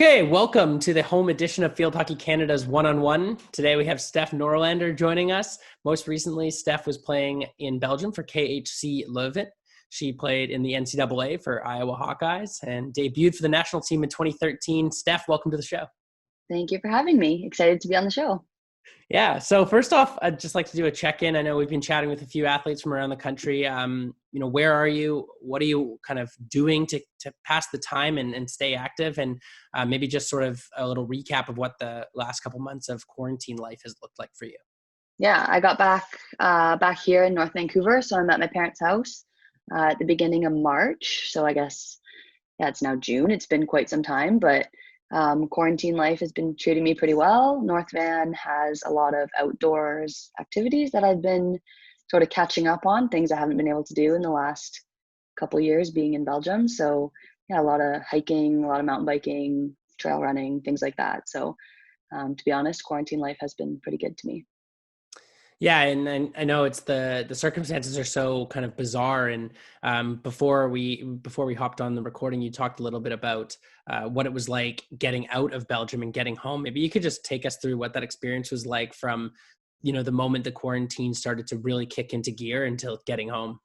Okay, welcome to the home edition of Field Hockey Canada's One-on-One. Today we have Steph Norlander joining us. Most recently, Steph was playing in Belgium for KHC Leuven. She played in the NCAA for Iowa Hawkeyes and debuted for the national team in 2013. Steph, welcome to the show. Thank you for having me. Excited to be on the show. Yeah. So first off, I'd just like to do a check-in. I know we've been chatting with a few athletes from around the country. Where are you? What are you kind of doing to pass the time and stay active? And maybe just sort of a little recap of what the last couple months of quarantine life has looked like for you. Yeah, I got back here in North Vancouver, so I'm at my parents' house at the beginning of March. So I guess it's now June. It's been quite some time, but quarantine life has been treating me pretty well. North Van has a lot of outdoors activities that I've been sort of catching up on, things I haven't been able to do in the last couple of years being in Belgium. So yeah, a lot of hiking, a lot of mountain biking, trail running, things like that. So to be honest, quarantine life has been pretty good to me. Yeah, and I know it's the circumstances are so kind of bizarre. And before we hopped on the recording, you talked a little bit about what it was like getting out of Belgium and getting home. Maybe you could just take us through what that experience was like from, the moment the quarantine started to really kick into gear until getting home.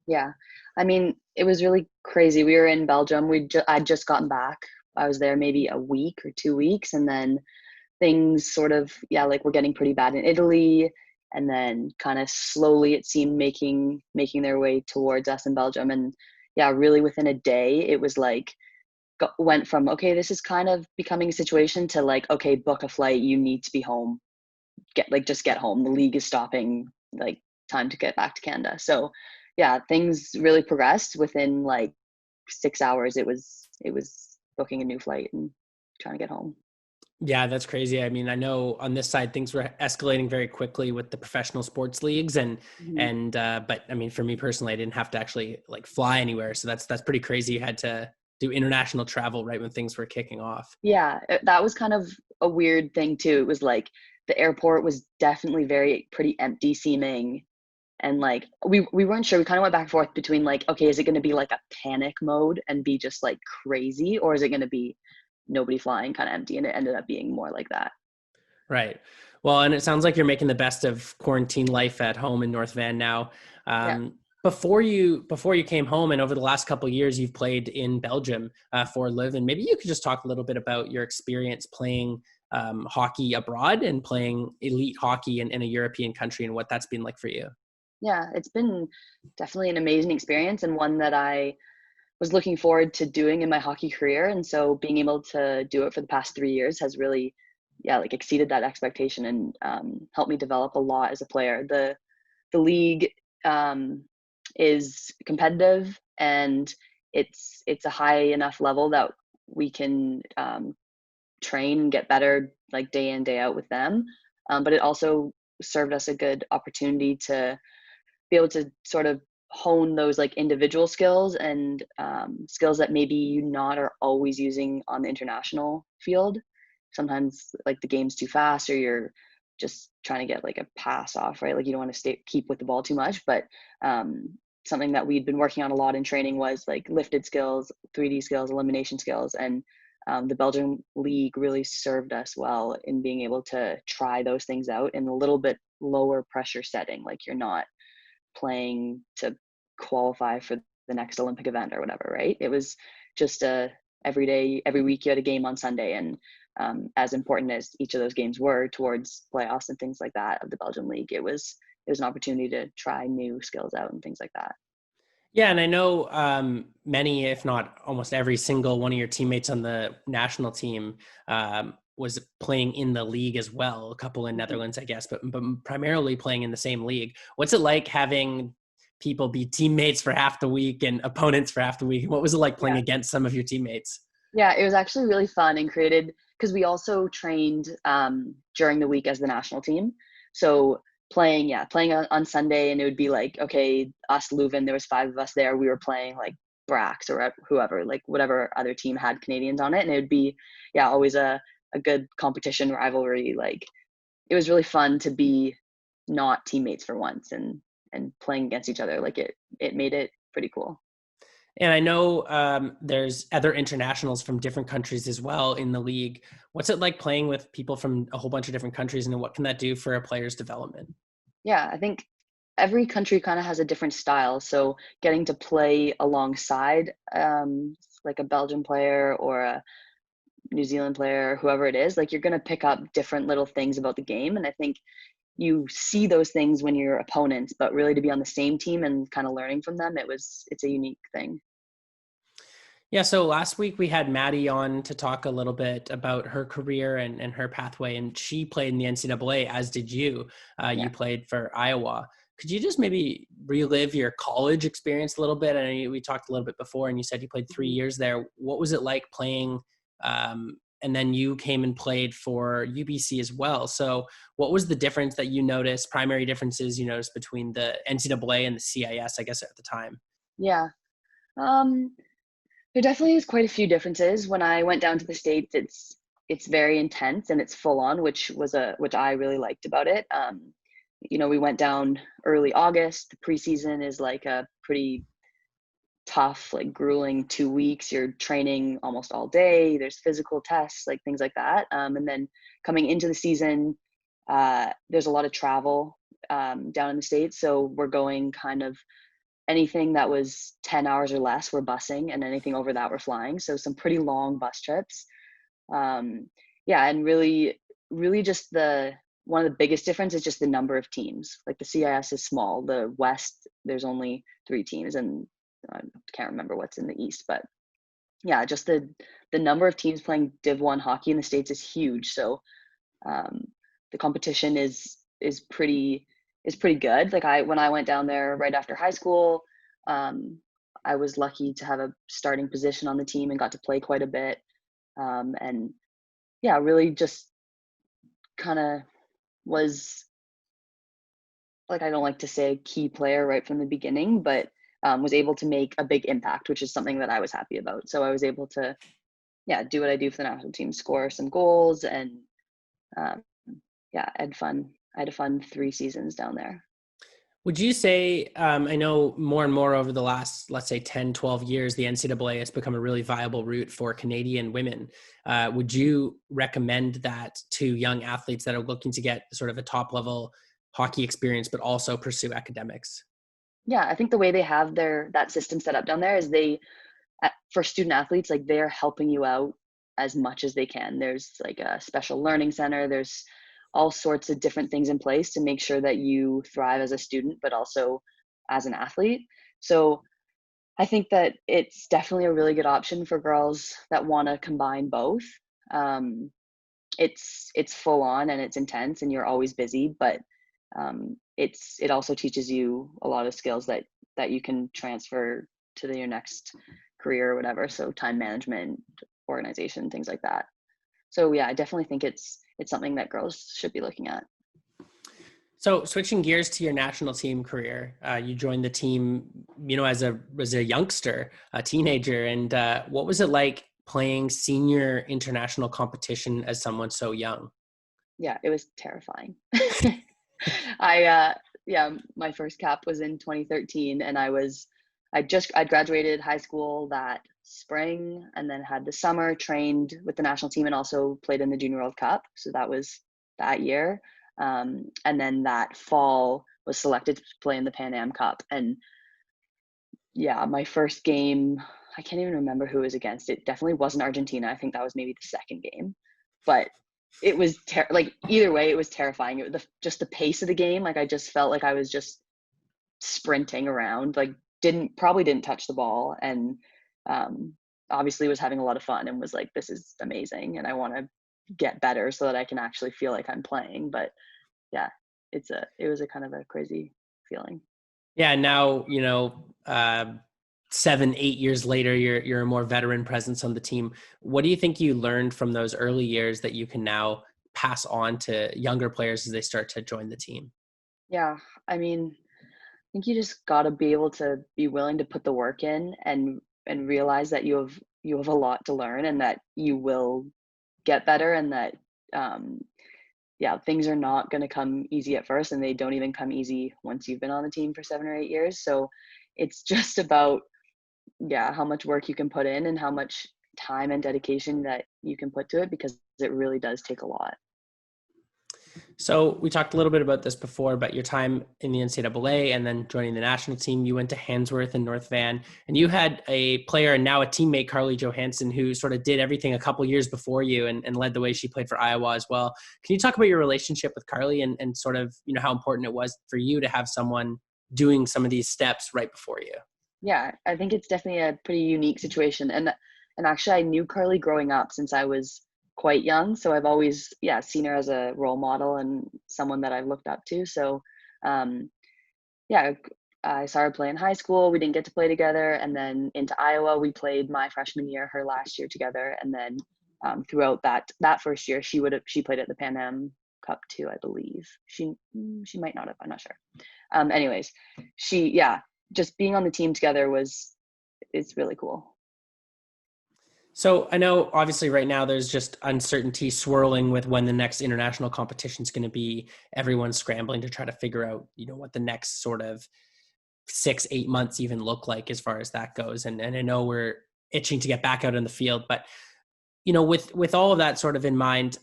Yeah, I mean, it was really crazy. We were in Belgium. I'd just gotten back. I was there maybe a week or 2 weeks, and then things sort of like were getting pretty bad in Italy, and then kind of slowly it seemed making their way towards us in Belgium. And yeah, really within a day, it was like went from okay, this is kind of becoming a situation to like okay, book a flight. You need to be home. Just get home. The league is stopping. Like time to get back to Canada. So yeah, things really progressed within like 6 hours. It was booking a new flight and trying to get home. Yeah, that's crazy. I mean, I know on this side things were escalating very quickly with the professional sports leagues Mhm. but I mean, for me personally, I didn't have to actually like fly anywhere. So that's pretty crazy. You had to do international travel right when things were kicking off. Yeah, that was kind of a weird thing too. It was like the airport was definitely pretty empty seeming. And like we weren't sure. We kind of went back and forth between like, okay, is it going to be like a panic mode and be just like crazy, or is it going to be nobody flying, kind of empty? And it ended up being more like that. Right. Well, and it sounds like you're making the best of quarantine life at home in North Van now. Yeah. Before you came home, and over the last couple of years, you've played in Belgium for Leuven. Maybe you could just talk a little bit about your experience playing hockey abroad and playing elite hockey in a European country, and what that's been like for you. Yeah, it's been definitely an amazing experience and one that I was looking forward to doing in my hockey career. And so being able to do it for the past 3 years has really, like exceeded that expectation and helped me develop a lot as a player. The league um, is competitive and it's a high enough level that we can train and get better like day in day out with them. But it also served us a good opportunity to be able to sort of hone those like individual skills and skills that maybe you not are always using on the international field. Sometimes like the game's too fast or you're just trying to get like a pass off, right? Like you don't want to keep with the ball too much. But something that we'd been working on a lot in training was like lifted skills, 3D skills, elimination skills. And the Belgian league really served us well in being able to try those things out in a little bit lower pressure setting. Like you're not playing to qualify for the next Olympic event or whatever, right? It was just every day, every week you had a game on Sunday. And as important as each of those games were towards playoffs and things like that of the Belgian league, it was an opportunity to try new skills out and things like that. Yeah, and I know many, if not almost every single one of your teammates on the national team was playing in the league as well. A couple in Mhm. Netherlands, I guess, but primarily playing in the same league. What's it like having people be teammates for half the week and opponents for half the week? What was it like playing Yeah. against some of your teammates? Yeah, it was actually really fun and created because we also trained during the week as the national team. So playing on Sunday, and it would be like, okay, us Leuven, there was five of us there. We were playing like Brax or whoever, like whatever other team had Canadians on it, and it would be always a good competition rivalry. Like it was really fun to be not teammates for once and playing against each other. Like it made it pretty cool. And I know there's other internationals from different countries as well in the league. What's it like playing with people from a whole bunch of different countries, and what can that do for a player's development? Yeah, I think every country kind of has a different style. So getting to play alongside like a Belgian player or a New Zealand player, whoever it is, like you're going to pick up different little things about the game. And I think you see those things when you're opponents, but really to be on the same team and kind of learning from them, it's a unique thing. Yeah, so last week we had Maddie on to talk a little bit about her career and her pathway, and she played in the NCAA, as did you. You Yeah. played for Iowa. Could you just maybe relive your college experience a little bit? I know we talked a little bit before, and you said you played 3 years there. What was it like playing? And then you came and played for UBC as well. So, what was the difference that you noticed? Primary differences you noticed between the NCAA and the CIS, I guess, at the time. Yeah. Um, there definitely is quite a few differences. When I went down to the States, it's very intense and it's full on, which I really liked about it. We went down early August. The preseason is like a pretty tough, like grueling 2 weeks. You're training almost all day. There's physical tests, like things like that. And then coming into the season, there's a lot of travel down in the States. So we're going kind of anything that was 10 hours or less, we're busing, and anything over that, we're flying. So some pretty long bus trips. Yeah, and really just one of the biggest difference is just the number of teams. Like the CIS is small. The West, there's only 3 teams, and I can't remember what's in the East, but yeah, just the number of teams playing Div 1 hockey in the States is huge. So um, the competition is pretty is pretty good. Like when I went down there right after high school, um, I was lucky to have a starting position on the team and got to play quite a bit. And yeah, really just kind of was like, I don't like to say a key player right from the beginning, but was able to make a big impact, which is something that I was happy about. So I was able to, yeah, do what I do for the national team, score some goals, and um, yeah, I had a fun 3 seasons down there. Would you say, I know more and more over the last, let's say 10, 12 years, the NCAA has become a really viable route for Canadian women. Would you recommend that to young athletes that are looking to get sort of a top level hockey experience, but also pursue academics? Yeah, I think the way they have that system set up down there is for student athletes, like they're helping you out as much as they can. There's like a special learning center. There's all sorts of different things in place to make sure that you thrive as a student, but also as an athlete. So I think that it's definitely a really good option for girls that want to combine both. Um, it's full on and it's intense and you're always busy, but it also teaches you a lot of skills that you can transfer to your next career or whatever. So time management, organization, things like that. So yeah, I definitely think it's something that girls should be looking at. So switching gears to your national team career, you joined the team, as a youngster, a teenager, and what was it like playing senior international competition as someone so young? Yeah, it was terrifying. I yeah, my first cap was in 2013, and I'd graduated high school that spring, and then had the summer trained with the national team and also played in the Junior World Cup. So that was that year. And then that fall was selected to play in the Pan Am Cup. And yeah, my first game, I can't even remember who it was against. It definitely wasn't Argentina. I think that was maybe the second game, but it was like either way, it was terrifying. Just the pace of the game. Like I just felt like I was just sprinting around. Like probably didn't touch the ball, and um, obviously was having a lot of fun and was like, this is amazing, and I want to get better so that I can actually feel like I'm playing. But yeah, it was a kind of a crazy feeling. Yeah, now 7, 8 years later, you're a more veteran presence on the team. What do you think you learned from those early years that you can now pass on to younger players as they start to join the team? Yeah, I mean, I think you just got to be able to be willing to put the work in and realize that you have a lot to learn and that you will get better, and that um, yeah, things are not going to come easy at first, and they don't even come easy once you've been on the team for 7 or 8 years. So it's just about yeah, how much work you can put in and how much time and dedication that you can put to it, because it really does take a lot. So we talked a little bit about this before, about your time in the NCAA and then joining the national team. You went to Handsworth and North Van, and you had a player and now a teammate, Carly Johansson, who sort of did everything a couple years before you and led the way. She played for Iowa as well. Can you talk about your relationship with Carly and sort of, how important it was for you to have someone doing some of these steps right before you? Yeah, I think it's definitely a pretty unique situation. And actually I knew Carly growing up since I was quite young. So I've always, yeah, seen her as a role model and someone that I've looked up to. So um yeah, I saw her play in high school. We didn't get to play together. And then into Iowa, we played my freshman year, her last year together. And then throughout that first year, she played at the Pan Am Cup too, I believe. She might not have. I'm not sure. Anyways, yeah, just being on the team together is really cool. So I know obviously right now there's just uncertainty swirling with when the next international competition is going to be. Everyone's scrambling to try to figure out, what the next sort of 6-8 months even look like as far as that goes. And I know we're itching to get back out in the field, but with all of that sort of in mind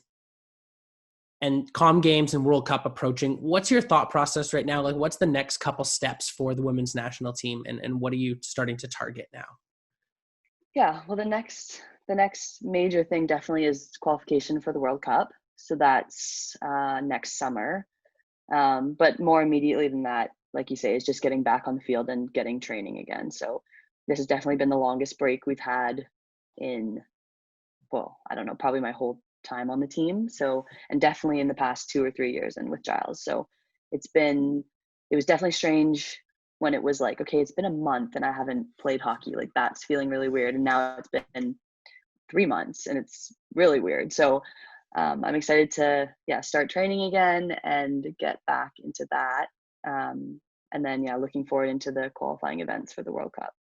and comm games and World Cup approaching, what's your thought process right now? Like, what's the next couple steps for the women's national team, and what are you starting to target now? Yeah, well, the next major thing definitely is qualification for the World Cup. So that's next summer. But more immediately than that, like you say, is just getting back on the field and getting training again. So this has definitely been the longest break we've had in, well, I don't know, probably my whole time on the team. So, and definitely in the past 2 or 3 years and with Giles. So it was definitely strange when it was like, okay, it's been a month and I haven't played hockey. Like that's feeling really weird. And now it's been 3 months and it's really weird. So I'm excited to, yeah, start training again and get back into that. And then, yeah, looking forward into the qualifying events for the World Cup.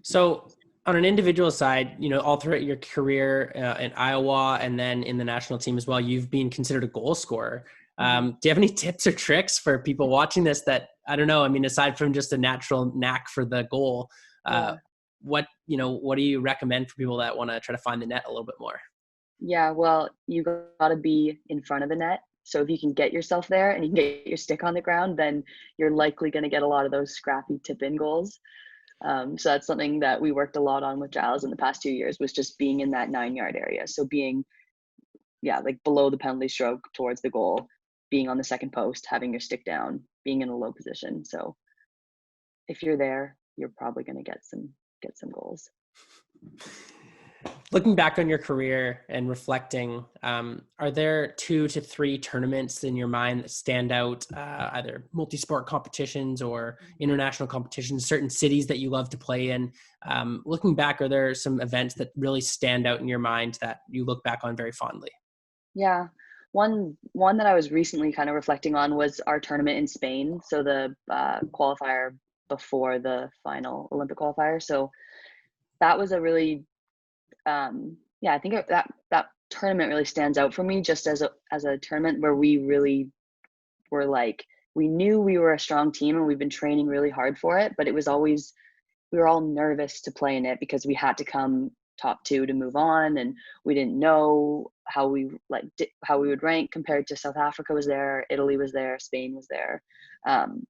So on an individual side, all throughout your career in Iowa and then in the national team as well, you've been considered a goal scorer. Mhm. Do you have any tips or tricks for people watching this that, I don't know, I mean, aside from just a natural knack for the goal, uh, Yeah. what do you recommend for people that want to try to find the net a little bit more? Yeah. Well, you got to be in front of the net. So if you can get yourself there and you can get your stick on the ground, then you're likely going to get a lot of those scrappy tip in goals. So that's something that we worked a lot on with Giles in the past 2 years, was just being in that 9 yard area. So being, yeah, like below the penalty stroke towards the goal, being on the second post, having your stick down, being in a low position. So if you're there, you're probably going to get some goals. Looking back on your career and reflecting, are there 2 to 3 tournaments in your mind that stand out, either multi-sport competitions or international competitions, certain cities that you love to play in? Looking back, are there some events that really stand out in your mind that you look back on very fondly? Yeah. One that I was recently kind of reflecting on was our tournament in Spain. So the qualifier before the final Olympic qualifier. So that was a really, yeah, I think that tournament really stands out for me, just as a tournament where we really were like, we knew we were a strong team and we've been training really hard for it, but it was always, we were all nervous to play in it because we had to come top two to move on, and we didn't know how how we would rank compared to South Africa was there, Italy was there, Spain was there. Um,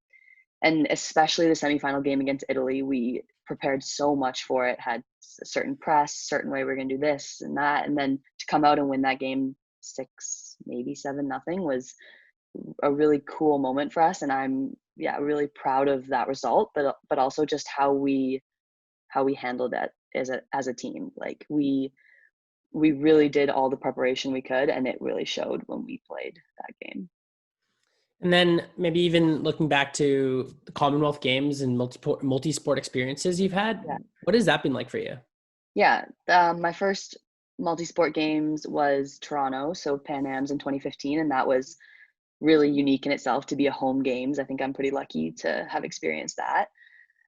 and especially the semifinal game against Italy, we prepared so much for it, had a certain press, certain way we're going to do this and that, and then to come out and win that game 6, maybe 7-0 was a really cool moment for us. And I'm, yeah, really proud of that result, but also just how we handled it as a team. Like we really did all the preparation we could, and it really showed when we played that game. And then maybe even looking back to the Commonwealth Games and multi-sport experiences you've had, Yeah. what has that been like for you? Yeah. My first multi-sport games was Toronto, so Pan Am's in 2015, and that was really unique in itself to be a home games. I think I'm pretty lucky to have experienced that.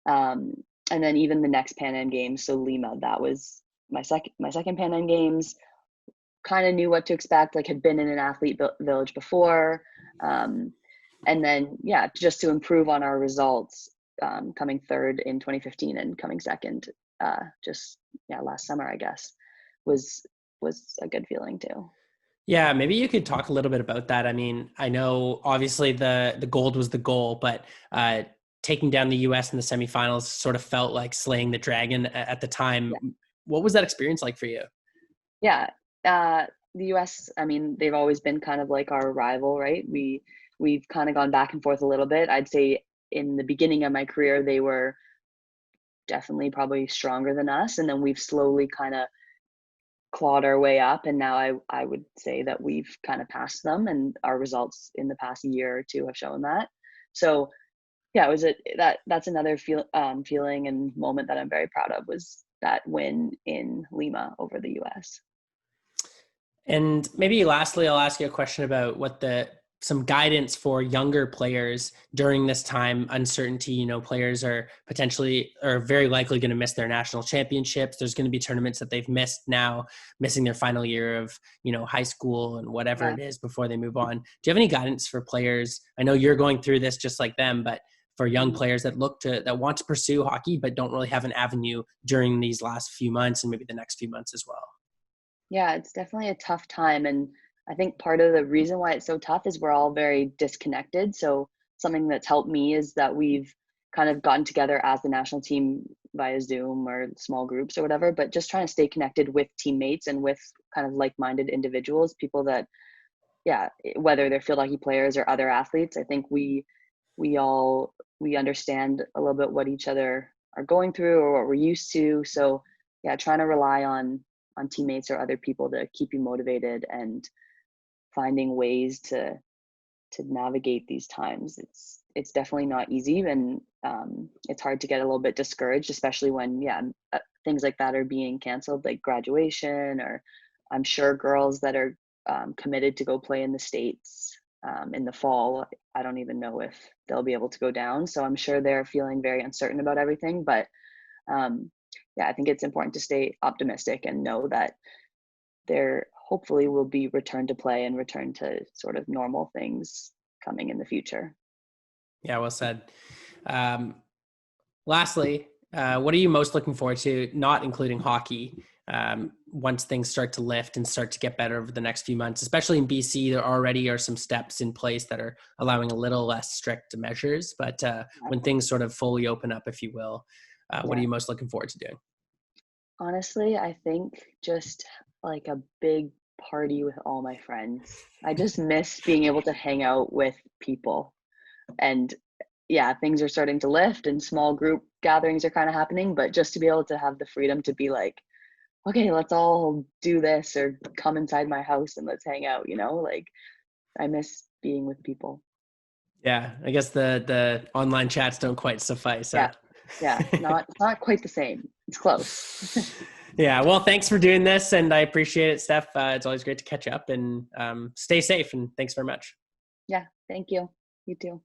Um, and then even the next Pan Am Games, so Lima, that was my second Pan Am Games. Kind of knew what to expect, like had been in an athlete village before. Um, and then, yeah, just to improve on our results, coming third in 2015 and coming second just last summer, I guess, was a good feeling too. Yeah, maybe you could talk a little bit about that. I mean, I know obviously the gold was the goal, but taking down the US in the semifinals sort of felt like slaying the dragon at the Yeah. time. What was that experience like for you? Yeah. The US, I mean, they've always been kind of like our rival, right? We've kind of gone back and forth a little bit. I'd say in the beginning of my career, they were definitely probably stronger than us, and then we've slowly kind of clawed our way up, and now I would say that we've kind of passed them, and our results in the past year or two have shown that. So yeah, it was that's another feeling and moment that I'm very proud of, was that win in Lima over the US. And maybe lastly, I'll ask you a question about some guidance for younger players during this time uncertainty. You know, players are very likely going to miss their national championships. There's going to be tournaments that they've missed now, missing their final year of, high school and whatever Yeah. it is before they move on. Do you have any guidance for players? I know you're going through this just like them, but for young Mhm. players that want to pursue hockey, but don't really have an avenue during these last few months and maybe the next few months as well. Yeah, it's definitely a tough time. And I think part of the reason why it's so tough is we're all very disconnected. So something that's helped me is that we've kind of gotten together as the national team via Zoom or small groups or whatever, but just trying to stay connected with teammates and with kind of like-minded individuals, people that, yeah, whether they're field hockey players or other athletes. I think we understand a little bit what each other are going through or what we're used to. So yeah, trying to rely on teammates or other people to keep you motivated and finding ways to navigate these times. It's definitely not easy, and it's hard to get a little bit discouraged, especially when things like that are being canceled, like graduation, or I'm sure girls that are committed to go play in the States in the fall. I don't even know if they'll be able to go down, so I'm sure they're feeling very uncertain about everything. But yeah, I think it's important to stay optimistic and know that there hopefully will be return to play and return to sort of normal things coming in the future. Yeah, well said. Um, Lastly, what are you most looking forward to, not including hockey, once things start to lift and start to get better over the next few months? Especially in BC, there already are some steps in place that are allowing a little less strict measures. But when things sort of fully open up, if you will, what are Yeah. you most looking forward to doing? Honestly, I think just like a big party with all my friends. I just miss being able to hang out with people. And yeah, things are starting to lift and small group gatherings are kind of happening, but just to be able to have the freedom to be like, okay, let's all do this, or come inside my house and let's hang out, like I miss being with people. Yeah, I guess the online chats don't quite suffice. Yeah. Huh? Yeah. Not quite the same. It's close. Yeah, well, thanks for doing this, and I appreciate it, Steph. It's always great to catch up, and stay safe, and thanks very much. Yeah. Thank you. You too.